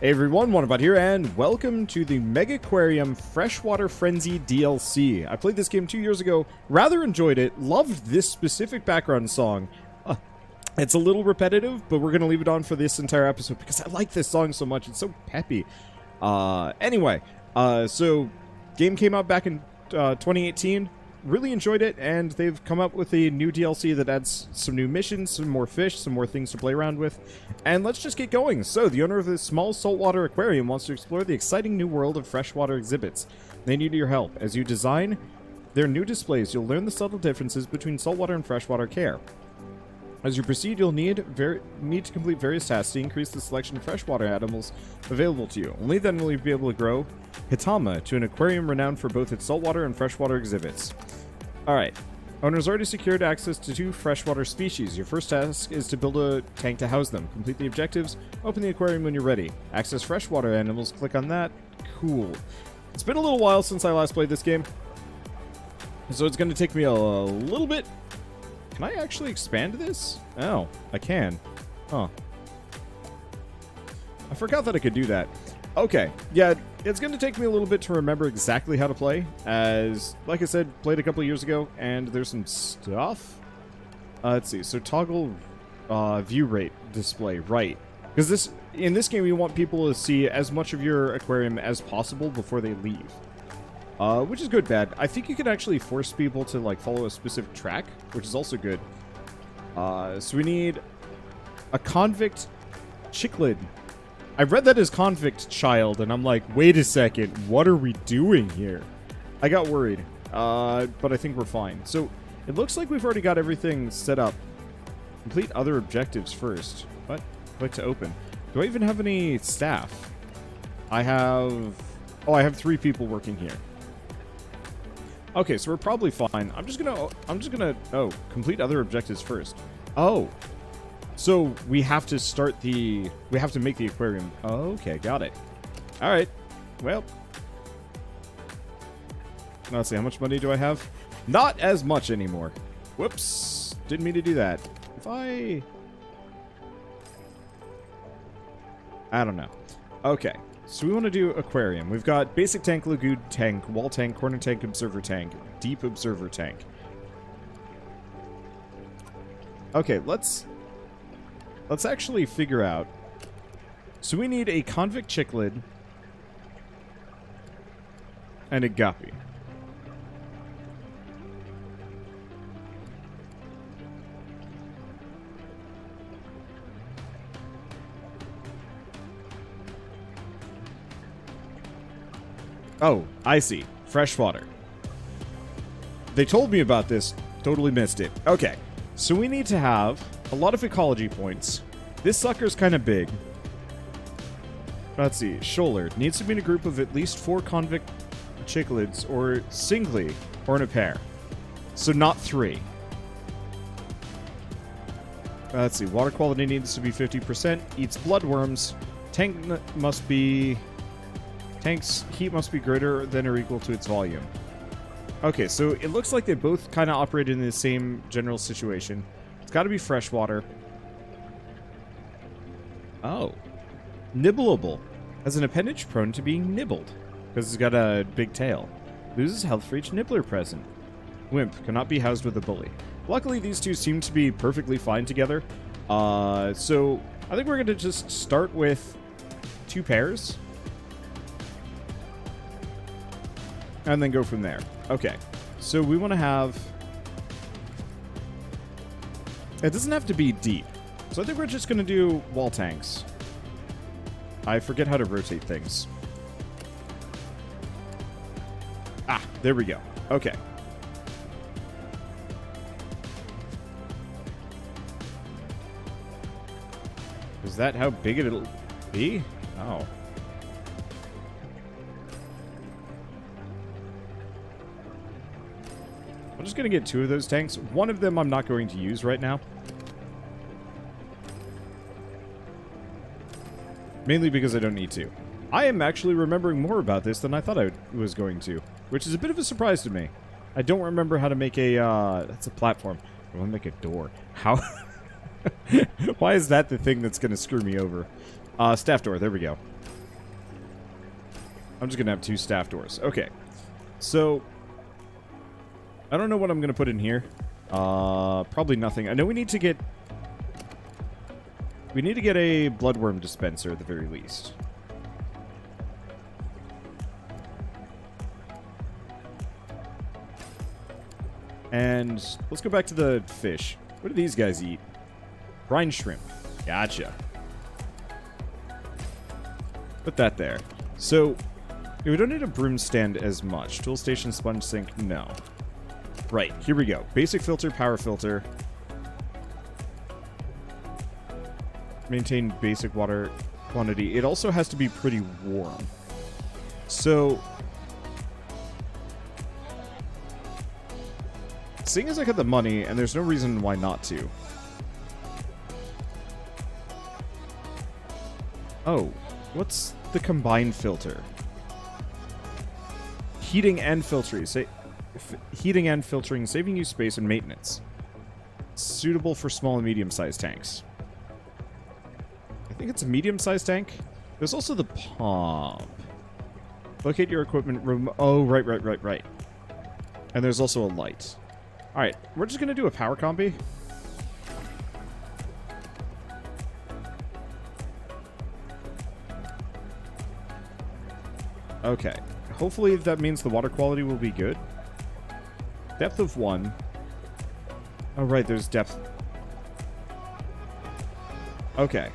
Hey everyone, Wannabot here, and welcome to the Megaquarium Freshwater Frenzy DLC. I played this game 2 years ago, rather enjoyed it, loved this specific background song. It's a little repetitive, but we're going to leave it on for this entire episode because I like this song so much, it's so peppy. So game came out back in 2018. Really enjoyed it, and they've come up with a new DLC that adds some new missions, some more fish, some more things to play around with, and let's just get going. So, the owner of this small saltwater aquarium wants to explore the exciting new world of freshwater exhibits. They need your help. As you design their new displays, you'll learn the subtle differences between saltwater and freshwater care. As you proceed, you'll need to complete various tasks to increase the selection of freshwater animals available to you. Only then will you be able to grow Hitama to an aquarium renowned for both its saltwater and freshwater exhibits. Alright, owner's already secured access to 2 freshwater species. Your first task is to build a tank to house them. Complete the objectives, open the aquarium when you're ready. Access freshwater animals, click on that. Cool. It's been a little while since I last played this game, so it's going to take me a little bit. Can I actually expand this? Oh, I can. Huh. I forgot that I could do that. Okay, yeah, it's going to take me a little bit to remember exactly how to play, as, like I said, played a couple of years ago, and there's some stuff. Let's see, so toggle view rate display, right. Because in this game, you want people to see as much of your aquarium as possible before they leave. Which is good, bad. I think you can actually force people to, like, follow a specific track, which is also good. So we need a convict chicklid. I read that as convict child, and I'm like, wait a second, what are we doing here? I got worried, but I think we're fine. So, it looks like we've already got everything set up. Complete other objectives first. What? Click to open. Do I even have any staff? I have 3 people working here. Okay, so we're probably fine. I'm just gonna, oh, complete other objectives first. Oh. So, we have to make the aquarium. Oh, okay, got it. Alright. Well. Let's see, how much money do I have? Not as much anymore. Whoops. Didn't mean to do that. I don't know. Okay. So we want to do aquarium. We've got basic tank, lagoon tank, wall tank, corner tank, observer tank, deep observer tank. Okay, let's actually figure out. So we need a convict chicklid and a guppy. Oh, I see. Freshwater. They told me about this. Totally missed it. Okay. So we need to have a lot of ecology points. This sucker's kind of big. Let's see. Shoaler. Needs to be in a group of at least 4 convict chicklids, or singly, or in a pair. So not 3. Let's see. Water quality needs to be 50%. Eats bloodworms. Tank's heat must be greater than or equal to its volume. Okay, so it looks like they both kind of operate in the same general situation. It's got to be freshwater. Oh. Nibbleable. Has an appendage prone to being nibbled, because it's got a big tail. Loses health for each nibbler present. Wimp. Cannot be housed with a bully. Luckily, these two seem to be perfectly fine together. So I think we're going to just start with 2 pairs. And then go from there. Okay. So we want to have... It doesn't have to be deep. So I think we're just going to do wall tanks. I forget how to rotate things. Ah, there we go. Okay. Is that how big it'll be? Oh. I'm just going to get 2 of those tanks. One of them I'm not going to use right now. Mainly because I don't need to. I am actually remembering more about this than I thought I was going to, which is a bit of a surprise to me. I don't remember how to make a, that's a platform. I want to make a door. How? Why is that the thing that's going to screw me over? Staff door. There we go. I'm just going to have 2 staff doors. Okay. So, I don't know what I'm going to put in here. Probably nothing. I know we need to get... We need to get a bloodworm dispenser at the very least. And let's go back to the fish. What do these guys eat? Brine shrimp. Gotcha. Put that there. So, we don't need a broom stand as much. Tool station, sponge sink, no. Right, here we go. Basic filter, power filter. Maintain basic water quantity. It also has to be pretty warm. So, seeing as I got the money, and there's no reason why not to. Oh, what's the combined filter? Heating and filtering. Heating and filtering, saving you space and maintenance. Suitable for small and medium-sized tanks. I think it's a medium-sized tank. There's also the pump. Locate your equipment room. Oh, right. And there's also a light. Alright, we're just going to do a power combi. Okay. Hopefully that means the water quality will be good. Depth of 1. Oh, right, there's depth. Okay.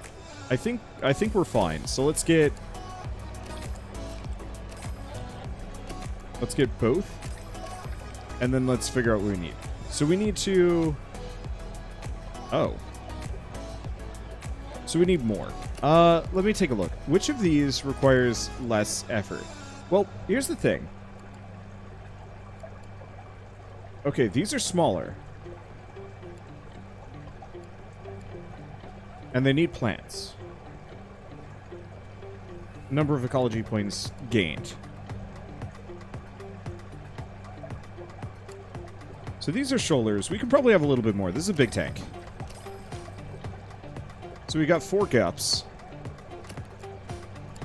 I think we're fine. So let's get both. And then let's figure out what we need. So we need to... Oh. So we need more. Let me take a look. Which of these requires less effort? Well, here's the thing. Okay, these are smaller. And they need plants. Number of ecology points gained. So these are shoalers. We could probably have a little bit more. This is a big tank. So we got 4 gups.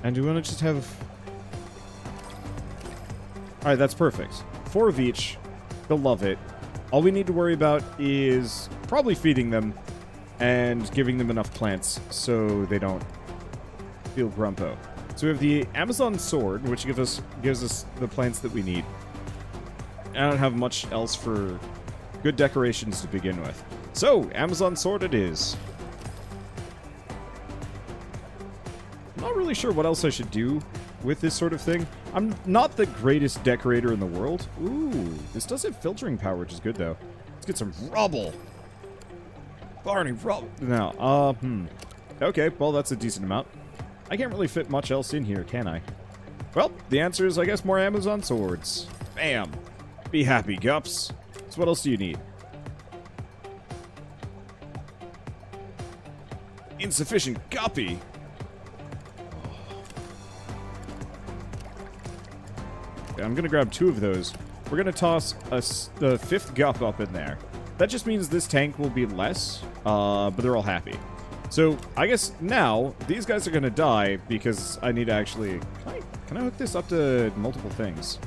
And do we want to just have... Alright, that's perfect. 4 of each. They'll love it. All we need to worry about is probably feeding them and giving them enough plants so they don't feel grumpo. So we have the Amazon sword, which gives us the plants that we need. I don't have much else for good decorations to begin with. So, Amazon sword it is. I'm not really sure what else I should do with this sort of thing. I'm not the greatest decorator in the world. Ooh, this does have filtering power, which is good, though. Let's get some rubble. Barney, rubble. Now, okay, well, that's a decent amount. I can't really fit much else in here, can I? Well, the answer is, I guess, more Amazon swords. Bam. Be happy, Gups. So what else do you need? Insufficient guppy. Okay, I'm going to grab 2 of those. We're going to toss the 5th gup up in there. That just means this tank will be less, but they're all happy. So, I guess now, these guys are going to die because I need to actually... Can I hook this up to multiple things?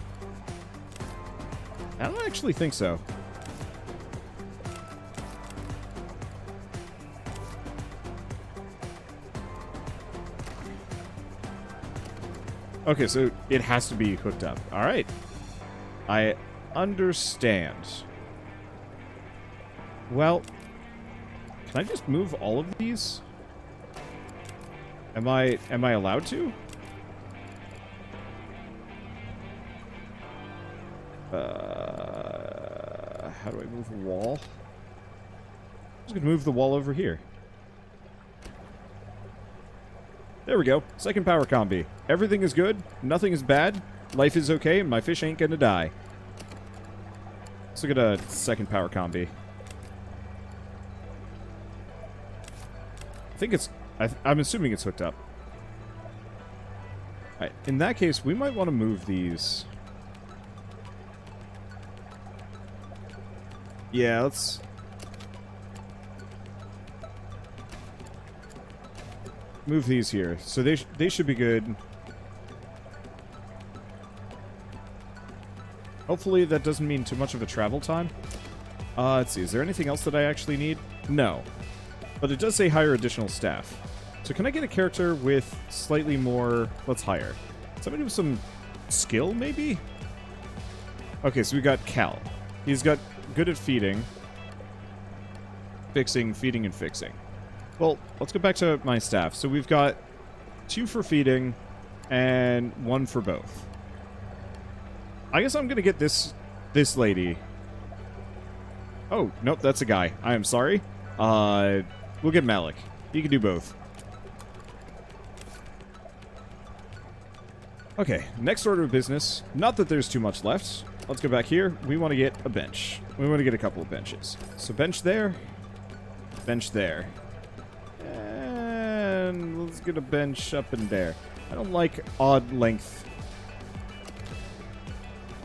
I don't actually think so. Okay, so it has to be hooked up. Alright. I understand. Well, can I just move all of these? Am I allowed to? How do I move a wall? I'm just gonna move the wall over here. There we go. Second power combi. Everything is good. Nothing is bad. Life is okay. And my fish ain't gonna die. Let's look at a second power combi. I think it's... I'm assuming it's hooked up. Alright, in that case, we might want to move these... Yeah, let's... move these here. So they should be good. Hopefully that doesn't mean too much of a travel time. Let's see. Is there anything else that I actually need? No. But it does say hire additional staff. So can I get a character with slightly more... Let's hire. Somebody with some skill, maybe? Okay, so we got Cal. He's got good at feeding. Fixing, feeding, and fixing. Well, let's go back to my staff. So we've got 2 for feeding and 1 for both. I guess I'm going to get this lady. Oh, nope, that's a guy. I am sorry. We'll get Malik. He can do both. Okay, next order of business. Not that there's too much left. Let's go back here. We want to get a bench. We want to get a couple of benches. So bench there. Bench there. And let's get a bench up in there. I don't like odd length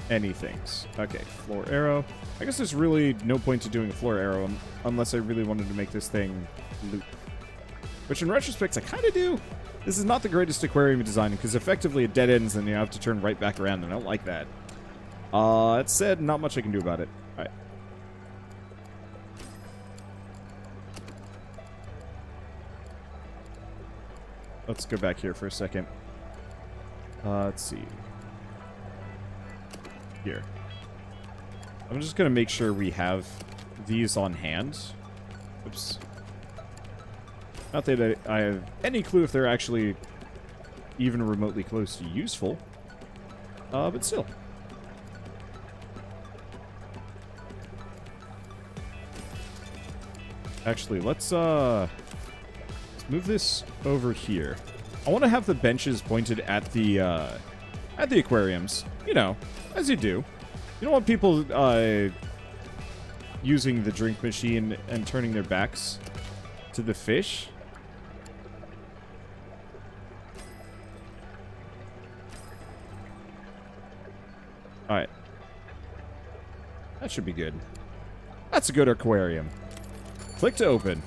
anythings. Okay, floor arrow. I guess there's really no point to doing a floor arrow unless I really wanted to make this thing loop. Which in retrospect, I kind of do. This is not the greatest aquarium design because effectively it dead ends and you have to turn right back around, and I don't like that. That said, not much I can do about it. Alright. Let's go back here for a second. Let's see. Here. I'm just going to make sure we have these on hand. Oops. Not that I have any clue if they're actually even remotely close to useful. But still. Actually, let's move this over here. I want to have the benches pointed at the aquariums. You know, as you do. You don't want people using the drink machine and turning their backs to the fish. Alright. That should be good. That's a good aquarium. Click to open.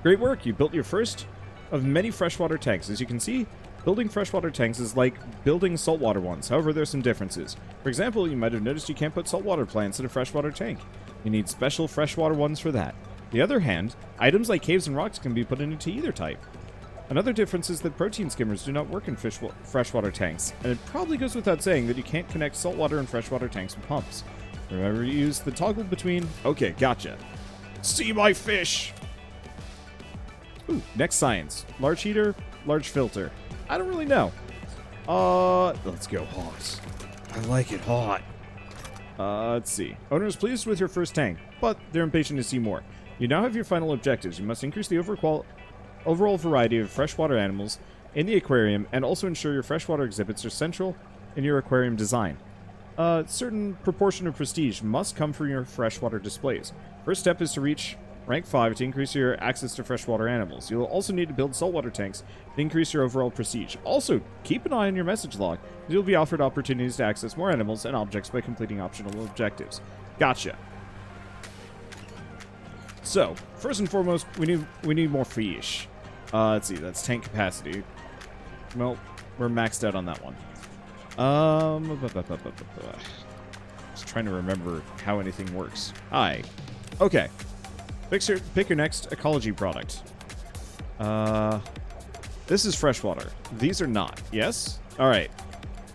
Great work. You built your first of many freshwater tanks. As you can see, building freshwater tanks is like building saltwater ones. However, there's some differences. For example, you might have noticed you can't put saltwater plants in a freshwater tank. You need special freshwater ones for that. On the other hand, items like caves and rocks can be put into either type. Another difference is that protein skimmers do not work in freshwater tanks, and it probably goes without saying that you can't connect saltwater and freshwater tanks with pumps. Remember to use the toggle between... Okay, gotcha. See my fish! Ooh, next science. Large heater, large filter. I don't really know. Let's go hot. I like it hot. Let's see. Owner is pleased with your first tank, but they're impatient to see more. You now have your final objectives. You must increase the overall variety of freshwater animals in the aquarium and also ensure your freshwater exhibits are central in your aquarium design. A certain proportion of prestige must come from your freshwater displays. First step is to reach rank 5 to increase your access to freshwater animals. You'll also need to build saltwater tanks to increase your overall prestige. Also, keep an eye on your message log. You'll be offered opportunities to access more animals and objects by completing optional objectives. Gotcha. So, first and foremost, we need more fish. Let's see, that's tank capacity. Well, we're maxed out on that one. Just trying to remember how anything works. Okay. Pick your next ecology product. This is freshwater. These are not. Yes? Alright.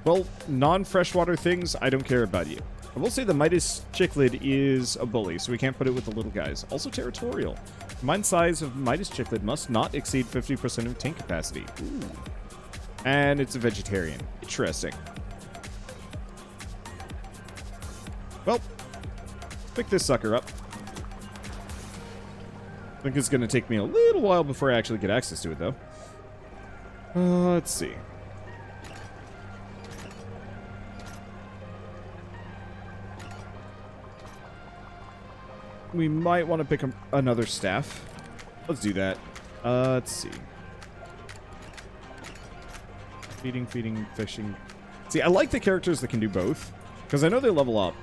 Well, non-freshwater things, I don't care about you. I will say the Midas Chicklid is a bully, so we can't put it with the little guys. Also territorial. Combined size of Midas Chicklid must not exceed 50% of tank capacity. Ooh. And it's a vegetarian. Interesting. Well, pick this sucker up. I think it's going to take me a little while before I actually get access to it, though. Let's see. We might want to pick another staff. Let's do that. Let's see. Feeding, fishing. See, I like the characters that can do both, because I know they level up,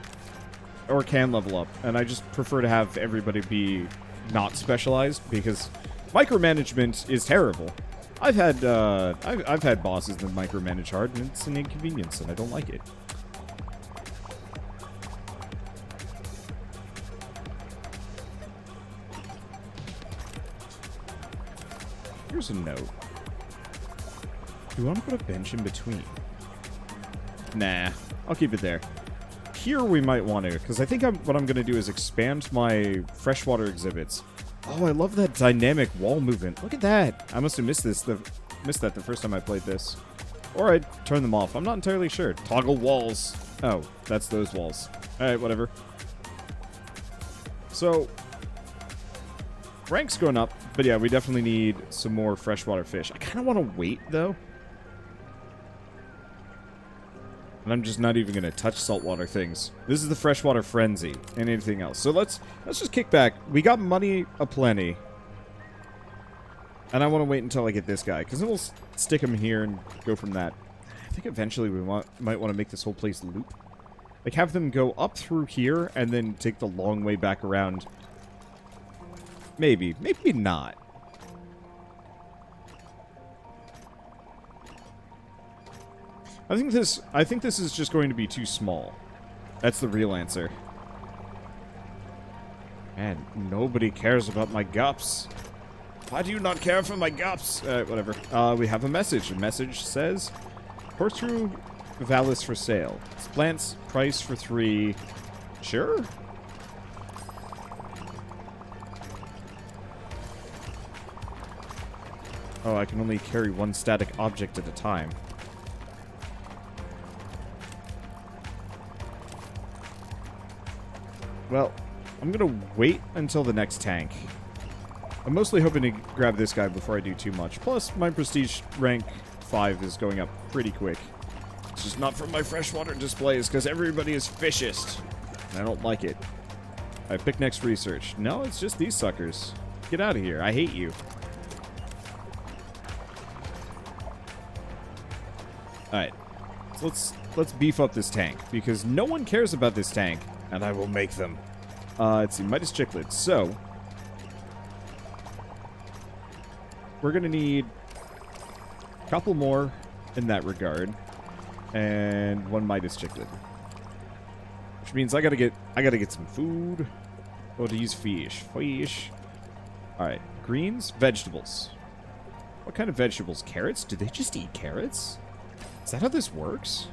or can level up, and I just prefer to have everybody be not specialized, because Micromanagement is terrible. I've had bosses that micromanage hard, and it's an inconvenience, and I don't like it. Here's a note. Do you want to put a bench in between? Nah, I'll keep it there. Here we might want to, because I think what I'm going to do is expand my freshwater exhibits. Oh, I love that dynamic wall movement. Look at that. I must have missed that the first time I played this. Or I turned them off. I'm not entirely sure. Toggle walls. Oh, that's those walls. Alright, whatever. So, rank's going up. But yeah, we definitely need some more freshwater fish. I kind of want to wait, though. And I'm just not even going to touch saltwater things. This is the freshwater frenzy and anything else. So let's just kick back. We got money aplenty. And I want to wait until I get this guy, because then we'll stick him here and go from that. I think eventually we might want to make this whole place loop. Like, have them go up through here and then take the long way back around. Maybe. Maybe not. I think this is just going to be too small. That's the real answer. And nobody cares about my gups. Why do you not care for my gups? Whatever. We have a message. A message says, Portru Valis for sale. It's plants, price for 3. Sure. Oh, I can only carry one static object at a time. Well, I'm gonna wait until the next tank. I'm mostly hoping to grab this guy before I do too much. Plus, my prestige rank 5 is going up pretty quick. It's just not from my freshwater displays, because everybody is fishist. And I don't like it. I pick next research. No, it's just these suckers. Get out of here. I hate you. Alright. So let's beef up this tank, because no one cares about this tank. And I will make them. Let's see, Midas Chicklets. So, we're going to need a couple more in that regard. And one Midas Chicklet. Which means I gotta get some food. Oh, to use fish. Fish. Alright, greens, vegetables. What kind of vegetables? Carrots? Do they just eat carrots? Is that how this works?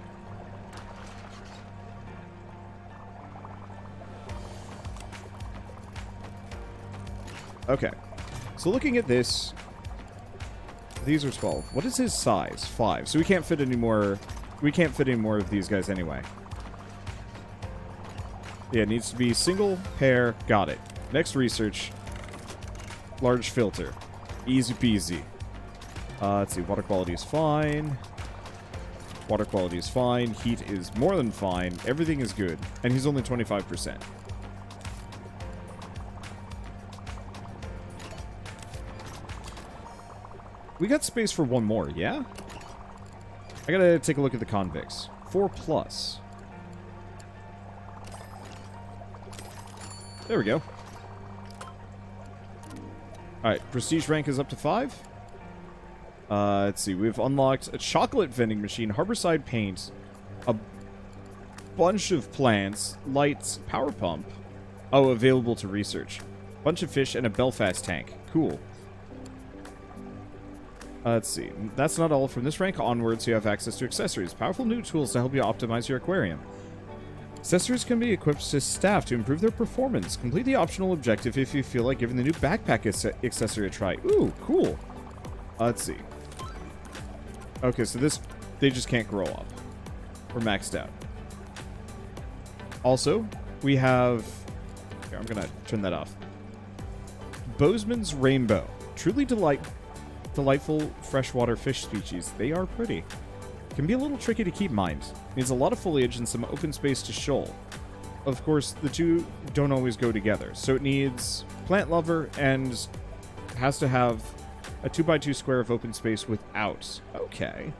Okay, so looking at this, these are 12. What is his size? 5. So we can't fit any more. We can't fit any more of these guys anyway. Yeah, it needs to be single, pair. Got it. Next research. Large filter. Easy peasy. Let's see. Water quality is fine. Water quality is fine. Heat is more than fine. Everything is good. And he's only 25%. We got space for one more, yeah? I gotta take a look at the convicts. 4+. There we go. Alright, prestige rank is up to 5. Let's see, we've unlocked a chocolate vending machine, harborside paint, a bunch of plants, lights, power pump. Oh, available to research. Bunch of fish and a Belfast tank. Cool. Let's see. That's not all. From this rank onwards, you have access to accessories. Powerful new tools to help you optimize your aquarium. Accessories can be equipped to staff to improve their performance. Complete the optional objective if you feel like giving the new backpack accessory a try. Ooh, cool. Let's see. Okay, so this... They just can't grow up. We're maxed out. Also, we have... Here, I'm gonna turn that off. Bozeman's Rainbow. Truly delightful freshwater fish species. They are pretty. Can be a little tricky to keep mind. Needs a lot of foliage and some open space to shoal. Of course, the two don't always go together, so it needs plant lover and has to have a 2x2 square of open space without. Okay.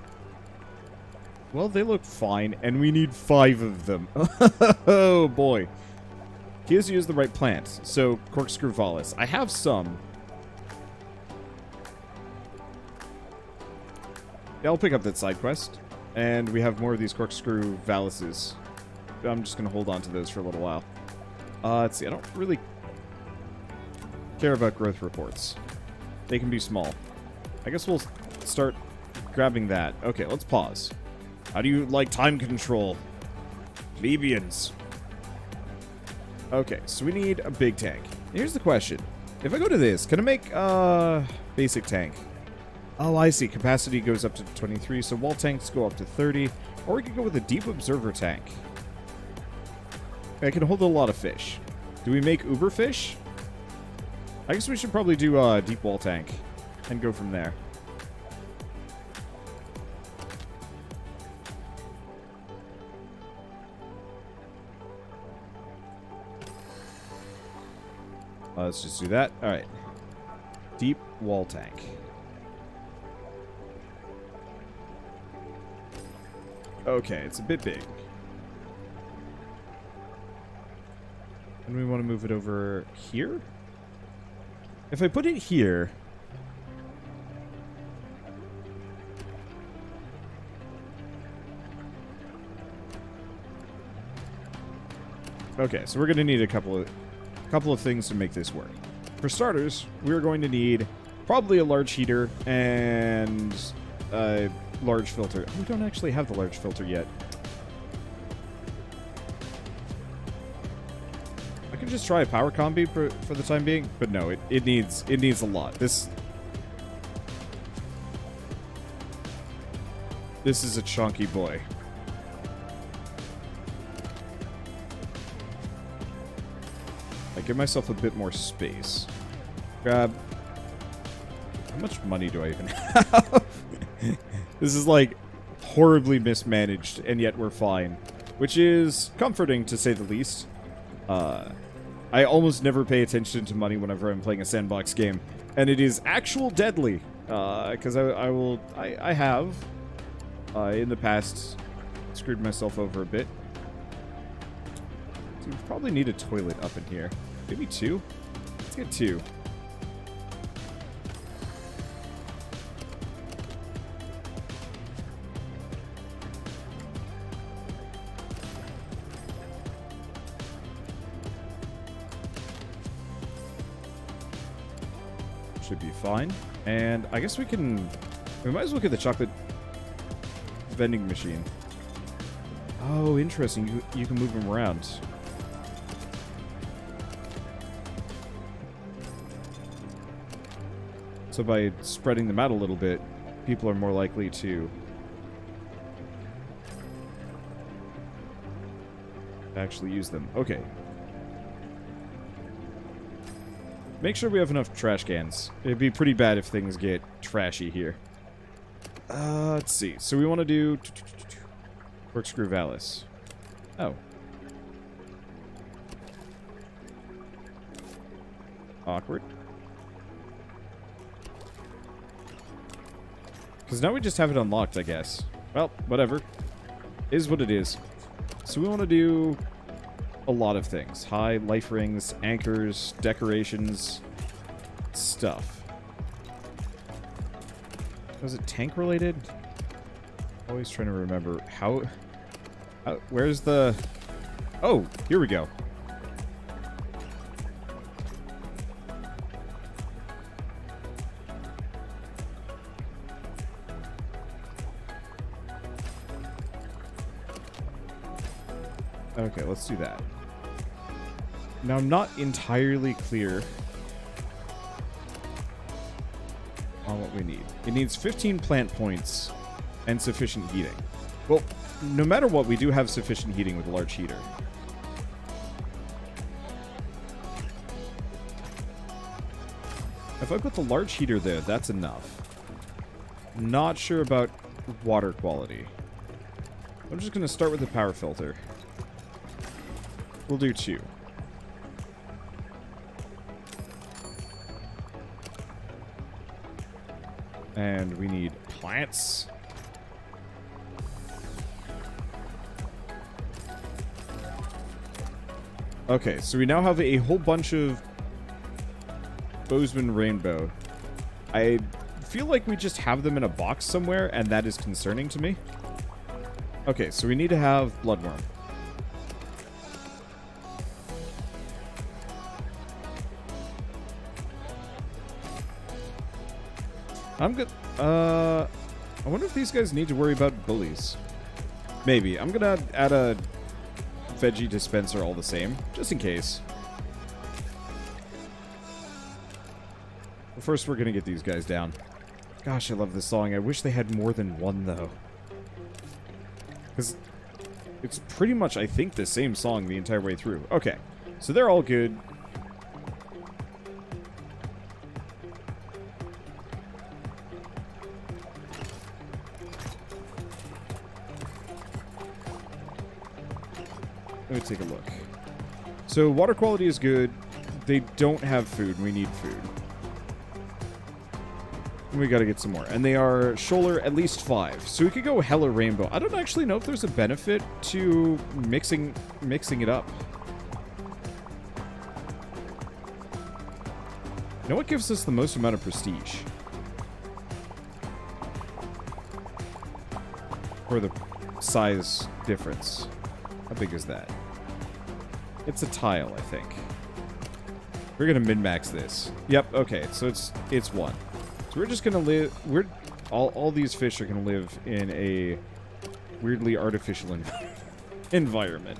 Well, they look fine, and we need 5 of them. Oh, boy. He has used the right plant, so corkscrew Valis. I have some. I'll pick up that side quest. And we have more of these corkscrew valises. I'm just going to hold on to those for a little while. Let's see. I don't really care about growth reports. They can be small. I guess we'll start grabbing that. Okay, let's pause. How do you like time control? Plebeians. Okay, so we need a big tank. Here's the question. If I go to this, can I make basic tank? Oh, I see. Capacity goes up to 23, so wall tanks go up to 30. Or we could go with a deep observer tank. I can hold a lot of fish. Do we make uber fish? I guess we should probably do a deep wall tank and go from there. Let's just do that. All right. Deep wall tank. Okay, it's a bit big. And we want to move it over here? If I put it here... Okay, so we're going to need a couple of things to make this work. For starters, we're going to need probably a large heater and a large filter. We don't actually have the large filter yet. I could just try a power combi for the time being, but no, it needs a lot. This is a chunky boy. I give myself a bit more space. Grab. How much money do I even have? This is like horribly mismanaged, and yet we're fine, which is comforting to say the least. I almost never pay attention to money whenever I'm playing a sandbox game, and it is actual deadly. Because I have in the past screwed myself over a bit. So we probably need a toilet up in here. Maybe 2? Let's get 2. Should be fine. And I guess we might as well get the chocolate vending machine. Oh, interesting. You can move them around. So by spreading them out a little bit, people are more likely to actually use them. Okay. Make sure we have enough trash cans. It'd be pretty bad if things get trashy here. Let's see. So we want to do corkscrew valise. Oh. Awkward. Because now we just have it unlocked, I guess. Well, whatever. Is what it is. So we want to do a lot of things. High life rings, anchors, decorations, stuff. Was it tank related? Always trying to remember how where's the... Oh, here we go. Okay, let's do that. Now, I'm not entirely clear on what we need. It needs 15 plant points and sufficient heating. Well, no matter what, we do have sufficient heating with a large heater. If I put the large heater there, that's enough. Not sure about water quality. I'm just going to start with the power filter. We'll do 2. And we need plants. Okay, so we now have a whole bunch of Bozeman rainbow. I feel like we just have them in a box somewhere, and that is concerning to me. Okay, so we need to have bloodworm. I'm good. I wonder if these guys need to worry about bullies. Maybe. I'm gonna add a veggie dispenser all the same, just in case. But first, we're gonna get these guys down. Gosh, I love this song. I wish they had more than one, though. Because it's pretty much, I think, the same song the entire way through. Okay, so they're all good. Let me take a look. So water quality is good. They don't have food. We need food. And we gotta get some more. And they are shoaler at least 5. So we could go hella rainbow. I don't actually know if there's a benefit to mixing it up. You know what gives us the most amount of prestige? Or the size difference. How big is that? It's a tile, I think. We're gonna min-max this. Yep, okay, so it's 1. So we're just gonna live... All these fish are gonna live in a weirdly artificial environment.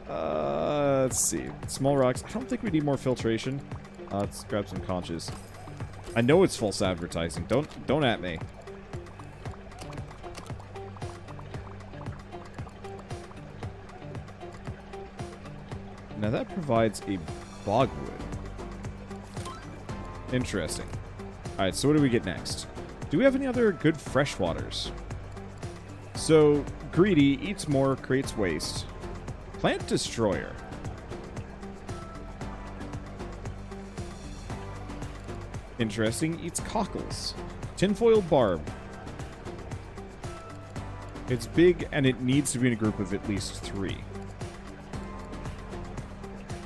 Let's see. Small rocks. I don't think we need more filtration. Let's grab some conches. I know it's false advertising. Don't at me. Now that provides a bogwood. Interesting. Alright, so what do we get next? Do we have any other good freshwaters? So, greedy, eats more, creates waste. Plant destroyer. Interesting, eats cockles. Tinfoil barb. It's big and it needs to be in a group of at least 3.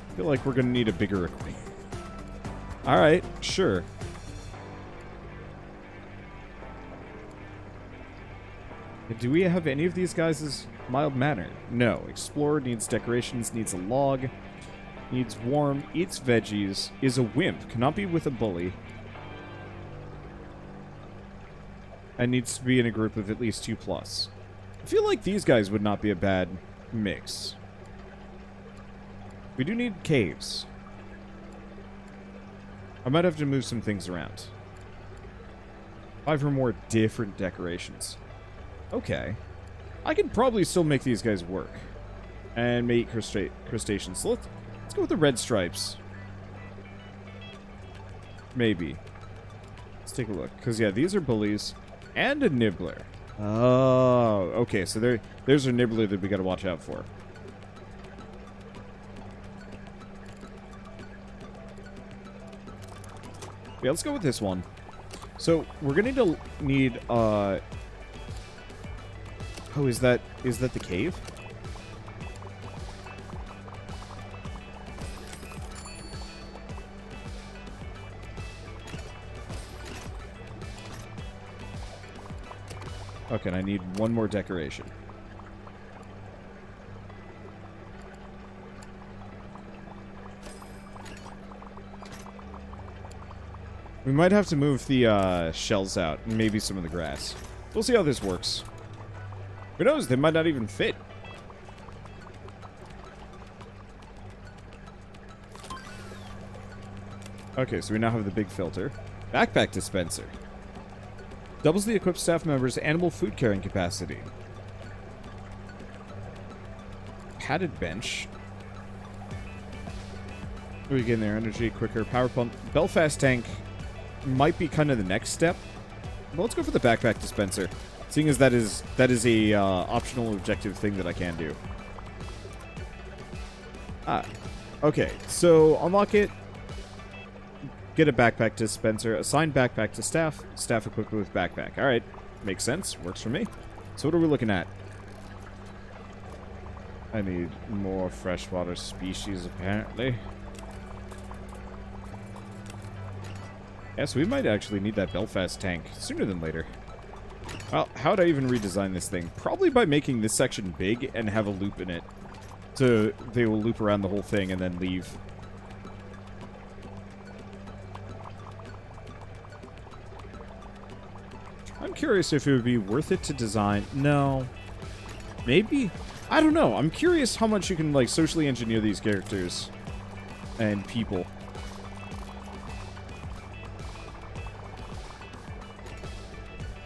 I feel like we're going to need a bigger aquarium. Alright, sure. Do we have any of these guys as mild-mannered? No. Explorer, needs decorations, needs a log, needs warm, eats veggies, is a wimp, cannot be with a bully, and needs to be in a group of at least 2+. I feel like these guys would not be a bad mix. We do need caves. I might have to move some things around. 5 or more different decorations. Okay. I can probably still make these guys work. And may eat crustaceans. So let's go with the red stripes. Maybe. Let's take a look. Because, yeah, these are bullies. And a nibbler. Oh, okay. So there's a nibbler that we got to watch out for. Yeah, let's go with this one. So we're gonna need oh, is that the cave? Okay, and I need one more decoration. We might have to move the shells out and maybe some of the grass. We'll see how this works. Who knows? They might not even fit. Okay, so we now have the big filter. Backpack dispenser. Doubles the equipped staff member's animal food carrying capacity. Padded bench. We get in there. Energy, quicker, power pump. Belfast tank might be kind of the next step. But let's go for the backpack dispenser. Seeing as that is a optional objective thing that I can do. Okay, so unlock it. Get a backpack dispenser. Assign backpack to staff. Staff equipped with backpack. Alright, makes sense. Works for me. So what are we looking at? I need more freshwater species, apparently. Yeah, so we might actually need that Belfast tank sooner than later. Well, how would I even redesign this thing? Probably by making this section big and have a loop in it. So they will loop around the whole thing and then leave. I'm curious if it would be worth it to design... No. Maybe? I don't know. I'm curious how much you can, like, socially engineer these characters and people.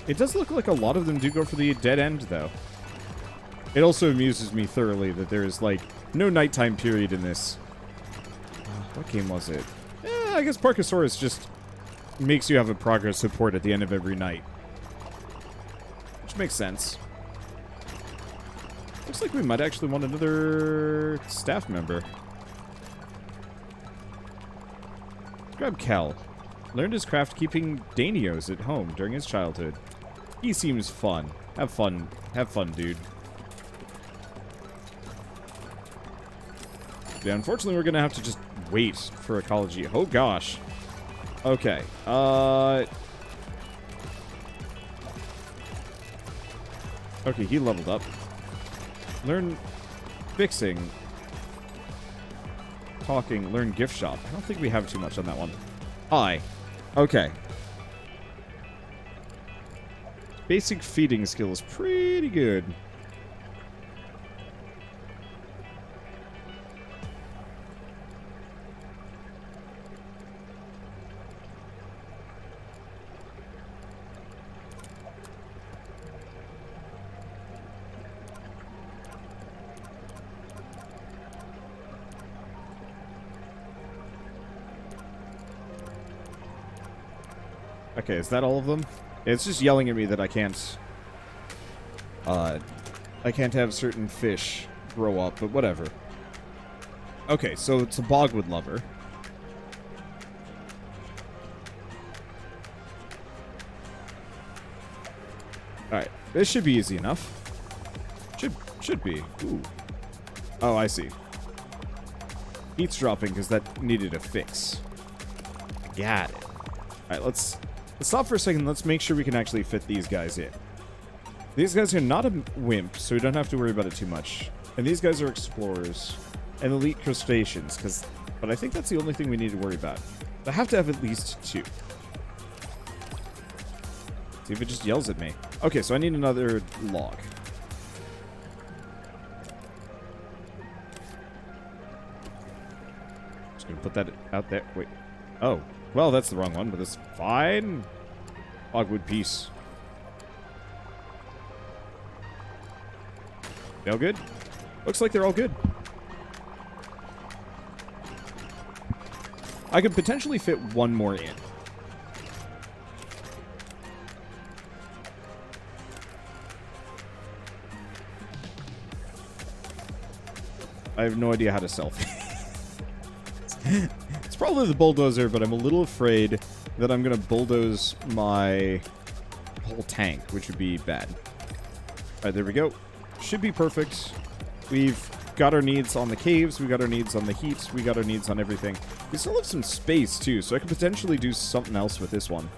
It does look like a lot of them do go for the dead end, though. It also amuses me thoroughly that there is, like, no nighttime period in this. What game was it? I guess Parkosaurus just makes you have a progress report at the end of every night. Which makes sense. Looks like we might actually want another staff member. Let's grab Kel. Learned his craft keeping Danios at home during his childhood. He seems fun. Have fun. Have fun, dude. Yeah, unfortunately, we're going to have to just wait for ecology. Oh, gosh. Okay. Okay, he leveled up. Learn fixing. Talking. Learn gift shop. I don't think we have too much on that one. Hi. Okay. Basic feeding skill is pretty good. Okay, is that all of them? It's just yelling at me that I can't have certain fish grow up, but whatever. Okay, so it's a bogwood lover. Alright, this should be easy enough. Should be. Ooh. Oh, I see. Heat's dropping because that needed a fix. Got it. Alright, let's stop for a second. Let's make sure we can actually fit these guys in. These guys are not a wimp, so we don't have to worry about it too much. And these guys are explorers and elite crustaceans, but I think that's the only thing we need to worry about. I have to have at least 2. See if it just yells at me. Okay, so I need another log. Just gonna put that out there. Wait. Oh. Well, that's the wrong one, but it's fine. Logwood piece. They all good? Looks like they're all good. I could potentially fit one more in. I have no idea how to selfie. It's probably the bulldozer, but I'm a little afraid that I'm going to bulldoze my whole tank, which would be bad. Alright, there we go. Should be perfect. We've got our needs on the caves, we got our needs on the heat, we got our needs on everything. We still have some space, too, so I could potentially do something else with this one.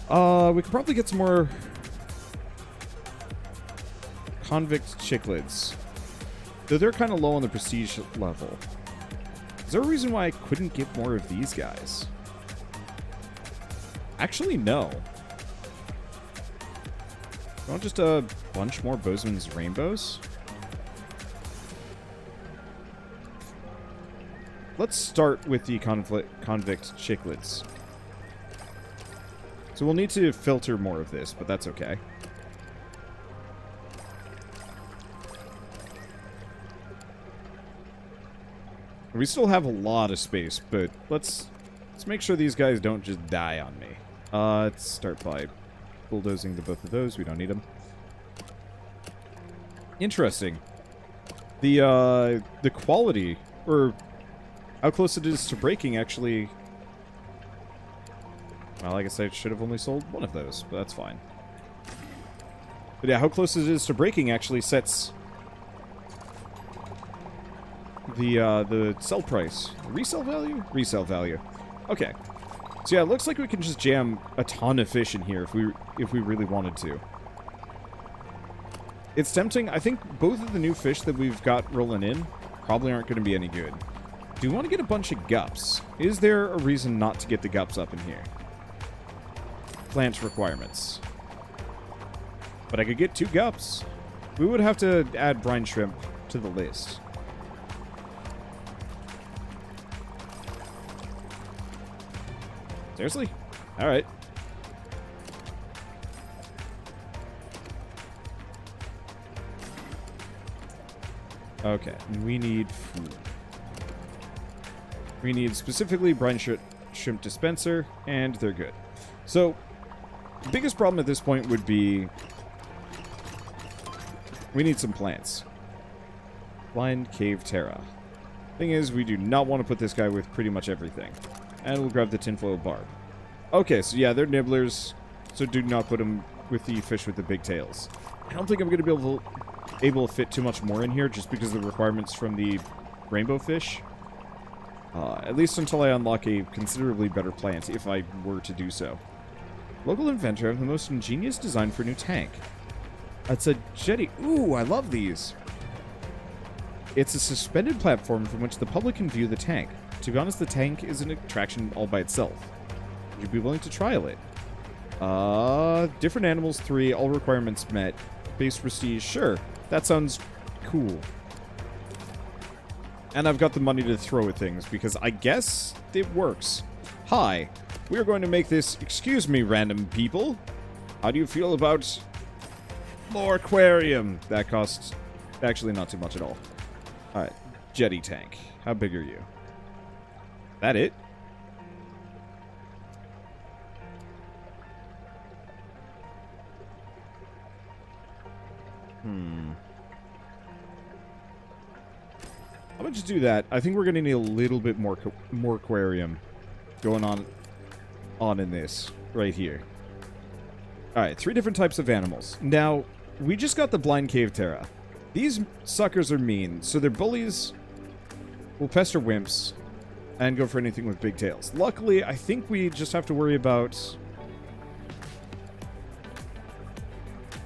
We could probably get some more convict cichlids. Though they're kind of low on the prestige level. Is there a reason why I couldn't get more of these guys? Actually, no. Want just a bunch more Bozeman's rainbows? Let's start with the convict cichlids. So we'll need to filter more of this, but that's okay. We still have a lot of space, but let's make sure these guys don't just die on me. Let's start by bulldozing the both of those. We don't need them. Interesting. The quality, or how close it is to breaking, actually... Well, I guess I should have only sold one of those, but that's fine. But yeah, how close it is to breaking actually sets the sell price. Resale value? Resale value. Okay. So yeah, it looks like we can just jam a ton of fish in here if we really wanted to. It's tempting. I think both of the new fish that we've got rolling in probably aren't going to be any good. Do we want to get a bunch of gups? Is there a reason not to get the gups up in here? Plant requirements. But I could get 2 gups. We would have to add brine shrimp to the list. Seriously? Alright. Okay, we need food. We need specifically brine shrimp dispenser, and they're good. So, the biggest problem at this point would be we need some plants. Blind Cave Terra. Thing is, we do not want to put this guy with pretty much everything. And we'll grab the tinfoil barb. Okay, so yeah, they're nibblers, so do not put them with the fish with the big tails. I don't think I'm going to be able to fit too much more in here just because of the requirements from the rainbow fish. At least until I unlock a considerably better plant, if I were to do so. Local inventor of the most ingenious design for a new tank. It's a jetty. Ooh, I love these. It's a suspended platform from which the public can view the tank. To be honest, the tank is an attraction all by itself. Would you be willing to trial it? Different animals, 3, all requirements met. Base prestige, sure. That sounds cool. And I've got the money to throw at things, because I guess it works. Hi, we are going to make this... Excuse me, random people. How do you feel about... more aquarium? That costs... actually not too much at all. Alright, jetty tank. How big are you? That it? How about you do that? I think we're going to need a little bit more aquarium going on in this right here. Alright, 3 different types of animals. Now, we just got the blind cave terra. These suckers are mean, so they're bullies, will pester wimps, and go for anything with big tails. Luckily, I think we just have to worry about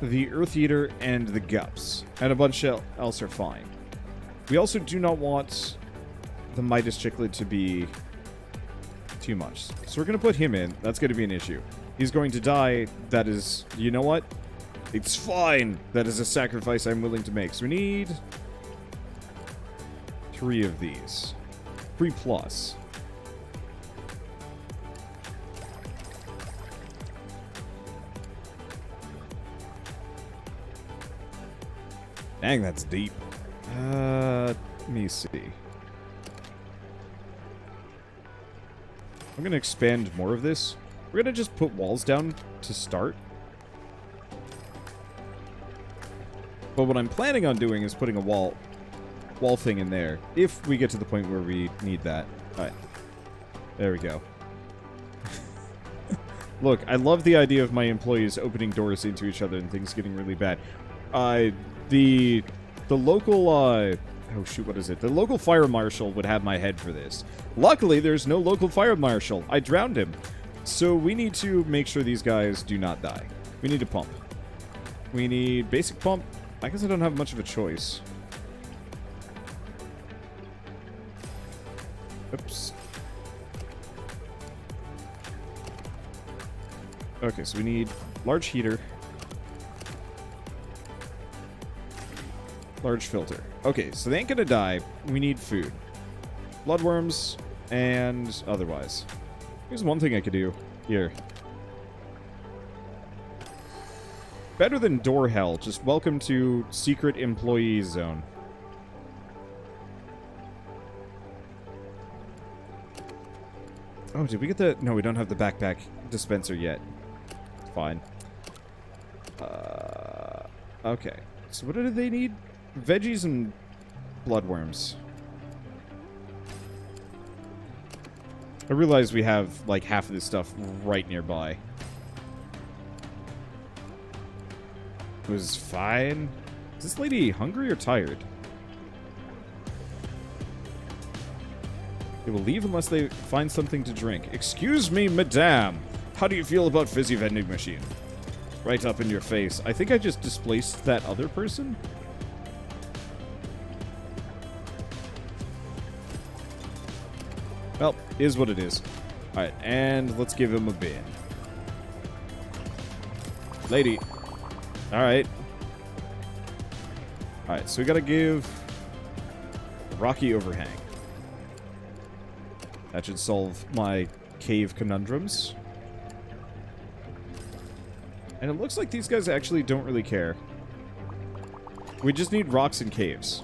the Earth Eater and the Gups. And a bunch else are fine. We also do not want the Midas Chicklid to be too much. So we're going to put him in. That's going to be an issue. He's going to die. That is... You know what? It's fine. That is a sacrifice I'm willing to make. So we need 3 of these. 3 plus. Dang, that's deep. Let me see. I'm going to expand more of this. We're going to just put walls down to start. But what I'm planning on doing is putting a wall thing in there, if we get to the point where we need that. Alright. There we go. Look, I love the idea of my employees opening doors into each other and things getting really bad. The local, oh shoot, what is it? The local fire marshal would have my head for this. Luckily, there's no local fire marshal. I drowned him. So we need to make sure these guys do not die. We need to pump. We need basic pump. I guess I don't have much of a choice. Oops. Okay, so we need large heater. Large filter. Okay, so they ain't gonna die. We need food. Bloodworms and otherwise. Here's one thing I could do. Here. Better than door hell. Just welcome to secret employee zone. Oh, did we get the... No, we don't have the backpack dispenser yet. Fine. Okay. So what do they need? Veggies and bloodworms. I realize we have, like, half of this stuff right nearby. It was fine. Is this lady hungry or tired? They will leave unless they find something to drink. Excuse me, madame. How do you feel about fizzy vending machine? Right up in your face. I think I just displaced that other person. Well, is what it is. Alright, and let's give him a bin. Lady. Alright. Alright, so we gotta give a rocky overhang. That should solve my cave conundrums. And it looks like these guys actually don't really care. We just need rocks and caves.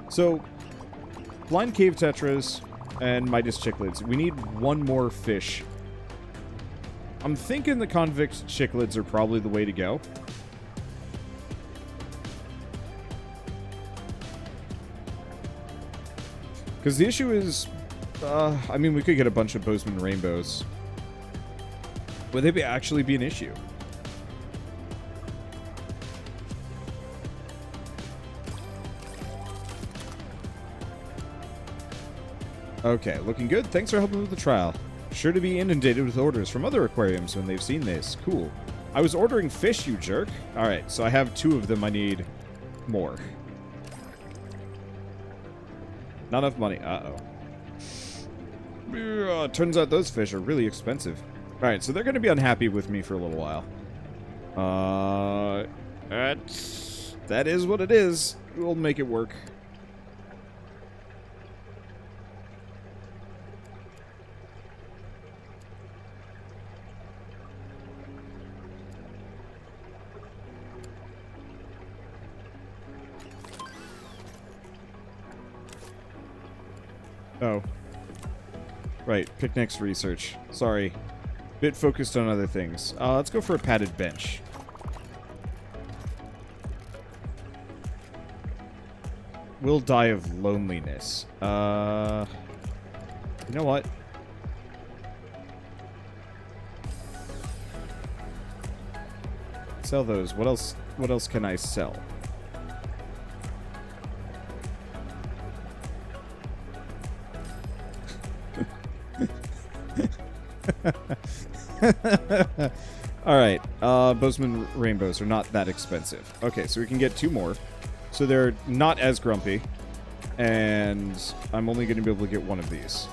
So, blind cave tetras and Midas cichlids. We need one more fish. I'm thinking the convict cichlids are probably the way to go. Because the issue is, I mean, we could get a bunch of Bozeman rainbows. Would they actually be an issue? Okay, looking good. Thanks for helping with the trial. Sure to be inundated with orders from other aquariums when they've seen this. Cool. I was ordering fish, you jerk. Alright, so I have 2 of them. I need more. Not enough money. Uh-oh. Turns out those fish are really expensive. Alright, so they're going to be unhappy with me for a little while. That is what it is. We'll make it work. Oh. Right, picnics research. Sorry. Bit focused on other things. Let's go for a padded bench. Will die of loneliness. You know what? Sell those. What else can I sell? Alright, Bozeman rainbows are not that expensive. Okay, so we can get 2 more. So they're not as grumpy. And I'm only going to be able to get 1 of these.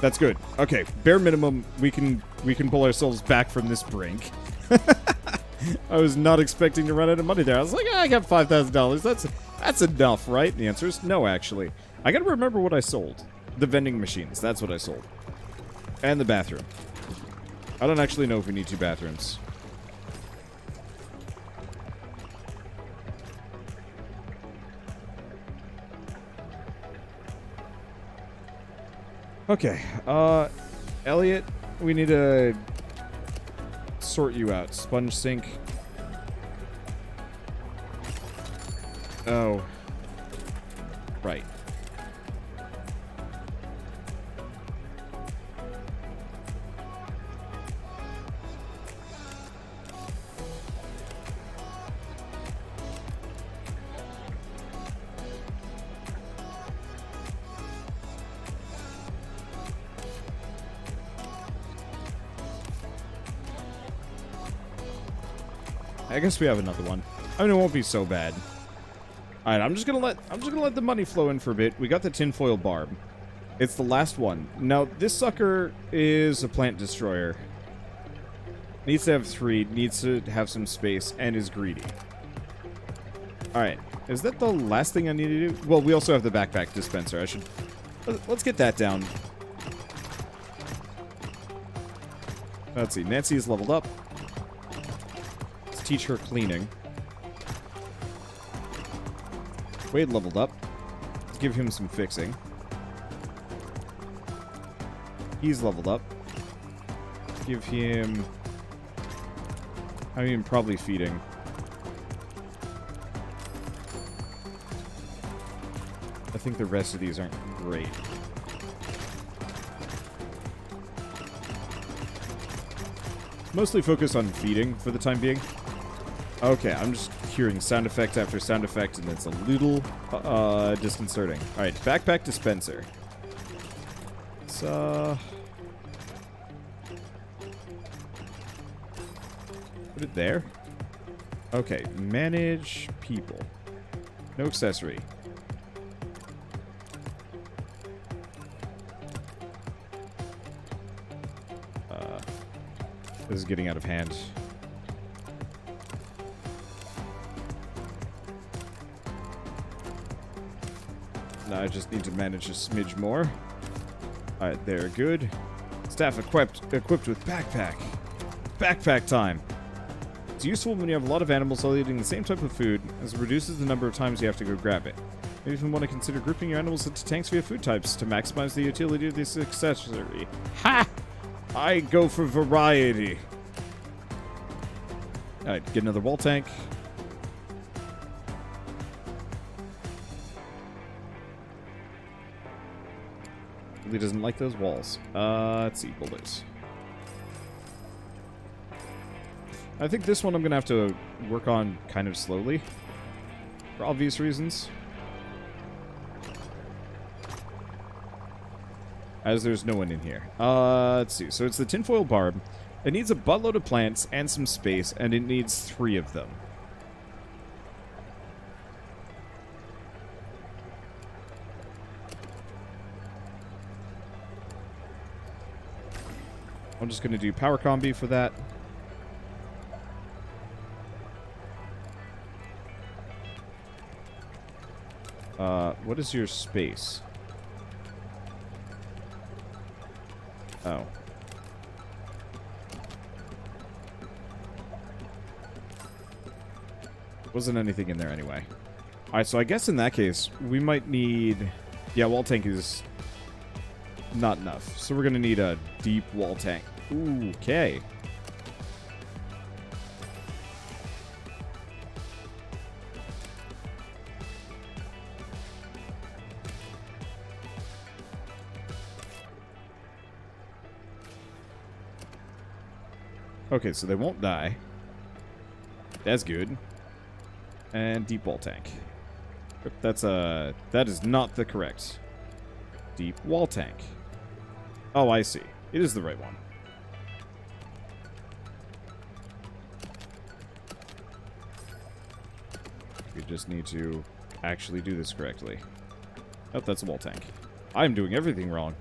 That's good. Okay, bare minimum, we can pull ourselves back from this brink. I was not expecting to run out of money there. I was like, I got $5,000. That's enough, right? And the answer is no, actually. I got to remember what I sold. The vending machines. That's what I sold. And the bathroom. I don't actually know if we need 2 bathrooms. Okay. Elliot, we need to sort you out. Sponge sink. Oh. Right. I guess we have another one. I mean, it won't be so bad. All right, I'm just gonna let the money flow in for a bit. We got the tinfoil barb. It's the last one. Now, this sucker is a plant destroyer. Needs to have 3. Needs to have some space and is greedy. All right, is that the last thing I need to do? Well, we also have the backpack dispenser. I should. Let's get that down. Let's see. Nancy is leveled up. Teach her cleaning. Wade leveled up. Let's give him some fixing. He's leveled up. Give him... I mean, probably feeding. I think the rest of these aren't great. Mostly focused on feeding for the time being. Okay, I'm just hearing sound effect after sound effect, and it's a little disconcerting. Alright, backpack dispenser. put it there. Okay, manage people. No accessory. This is getting out of hand. Now I just need to manage a smidge more. Alright, there, good. Staff equipped with backpack. Backpack time. It's useful when you have a lot of animals all eating the same type of food, as it reduces the number of times you have to go grab it. You even want to consider grouping your animals into tanks via food types to maximize the utility of this accessory. Ha! I go for variety. Alright, get another wall tank. Really doesn't like those walls. Let's see, boulders. I think this one I'm going to have to work on kind of slowly. For obvious reasons. As there's no one in here. Let's see. So it's the tinfoil barb. It needs a buttload of plants and some space, and it needs 3 of them. I'm just going to do power combi for that. What is your space? Oh. Wasn't anything in there anyway. Alright, so I guess in that case, we might need... Yeah, wall tank is not enough. So we're going to need a deep wall tank. Ooh, okay. Okay, so they won't die. That's good. And deep wall tank. That is not the correct deep wall tank. Oh, I see. It is the right one. We just need to actually do this correctly. Oh, that's a wall tank. I'm doing everything wrong.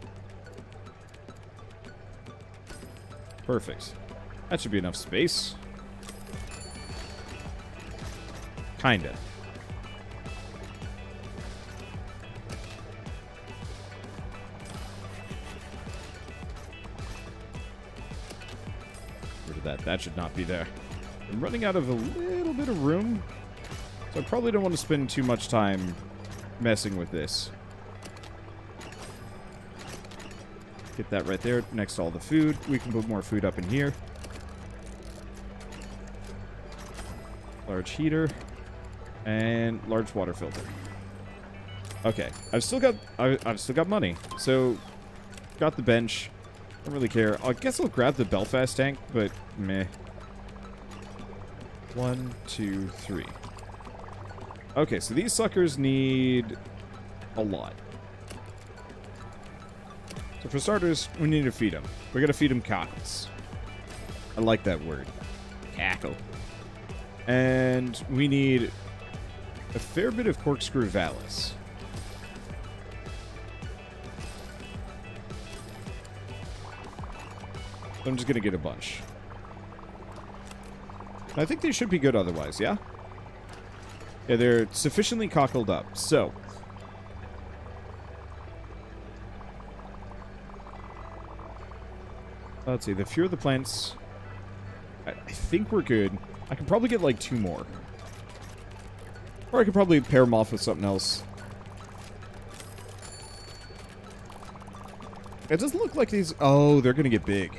Perfect. That should be enough space. Kinda. Rid of that. That should not be there. I'm running out of a little bit of room, so I probably don't want to spend too much time messing with this. Get that right there next to all the food. We can put more food up in here. Large heater. And large water filter. Okay. I've still got money. So, got the bench. Don't really care. I guess I'll grab the Belfast tank, but meh. 1, 2, 3. Okay, so these suckers need a lot. So for starters, we need to feed them. We gotta feed them cockles. I like that word. Cackle. And we need a fair bit of corkscrew vallis. I'm just gonna get a bunch. I think they should be good otherwise, yeah? Yeah, they're sufficiently cockled up, so... Let's see, the fewer the plants... I think we're good. I can probably get like 2 more. Or I could probably pair them off with something else. It doesn't look like these... Oh, they're gonna get big.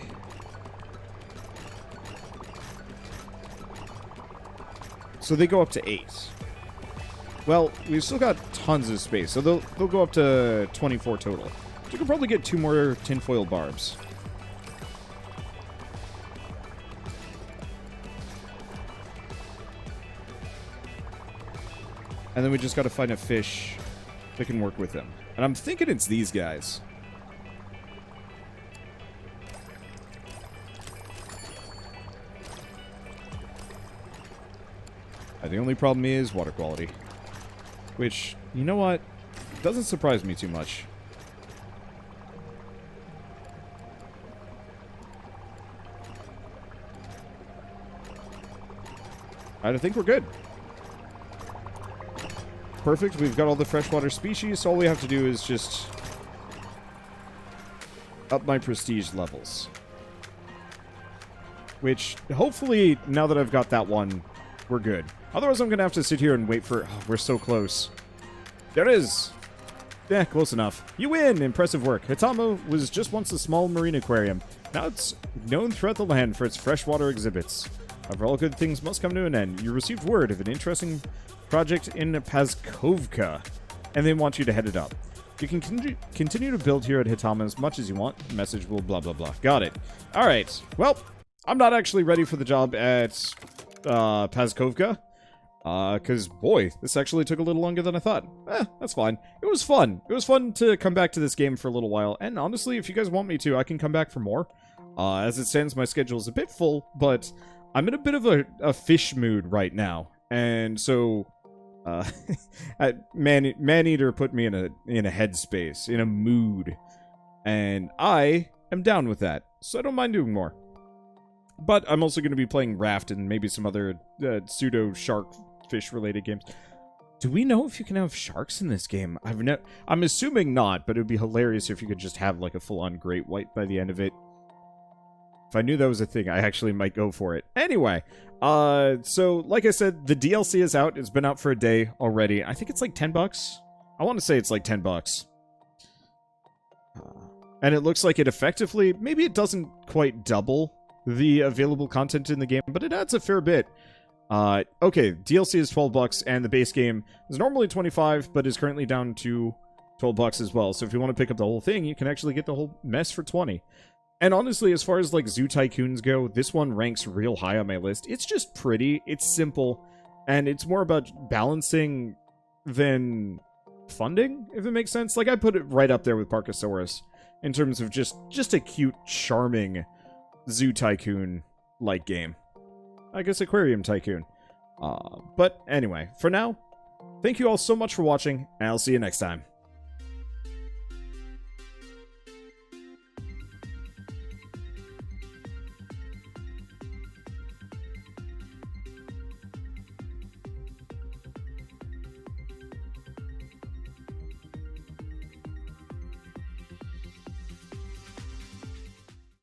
So they go up to 8. Well, we've still got tons of space, so they'll go up to 24 total. You could probably get 2 more tinfoil barbs. And then we just gotta find a fish that can work with them. And I'm thinking it's these guys. The only problem is water quality. Which, you know what? Doesn't surprise me too much. I think we're good. Perfect. We've got all the freshwater species, so all we have to do is just up my prestige levels. Which, hopefully, now that I've got that one, we're good. Otherwise, I'm going to have to sit here and wait for... Oh, we're so close. There it is. Yeah, close enough. You win! Impressive work. Hitamo was just once a small marine aquarium. Now it's known throughout the land for its freshwater exhibits. However, all good things must come to an end. You received word of an interesting project in Pazkovka, and they want you to head it up. You can continue to build here at Hitama as much as you want. The message will blah blah blah. Got it. Alright, well, I'm not actually ready for the job at Pazkovka. Because, boy, this actually took a little longer than I thought. That's fine. It was fun. It was fun to come back to this game for a little while. And honestly, if you guys want me to, I can come back for more. As it stands, my schedule is a bit full, but I'm in a bit of a fish mood right now. And so, Man-Eater put me in a headspace, in a mood. And I am down with that, so I don't mind doing more. But I'm also going to be playing Raft and maybe some other pseudo-shark fish-related games. Do we know if you can have sharks in this game? I'm assuming not, but it would be hilarious if you could just have like a full-on great white by the end of it. If I knew that was a thing, I actually might go for it. Anyway, so like I said, the DLC is out. It's been out for a day already. I think it's like $10. I want to say it's like $10. And it looks like it effectively, maybe it doesn't quite double the available content in the game, but it adds a fair bit. Okay, DLC is $12, and the base game is normally $25, but is currently down to $12 as well. So if you want to pick up the whole thing, you can actually get the whole mess for $20. And honestly, as far as like Zoo Tycoons go, this one ranks real high on my list. It's just pretty, it's simple, and it's more about balancing than funding, if it makes sense. Like, I put it right up there with Parkasaurus in terms of just a cute, charming Zoo Tycoon-like game. I guess Aquarium Tycoon. But anyway, for now, thank you all so much for watching, and I'll see you next time.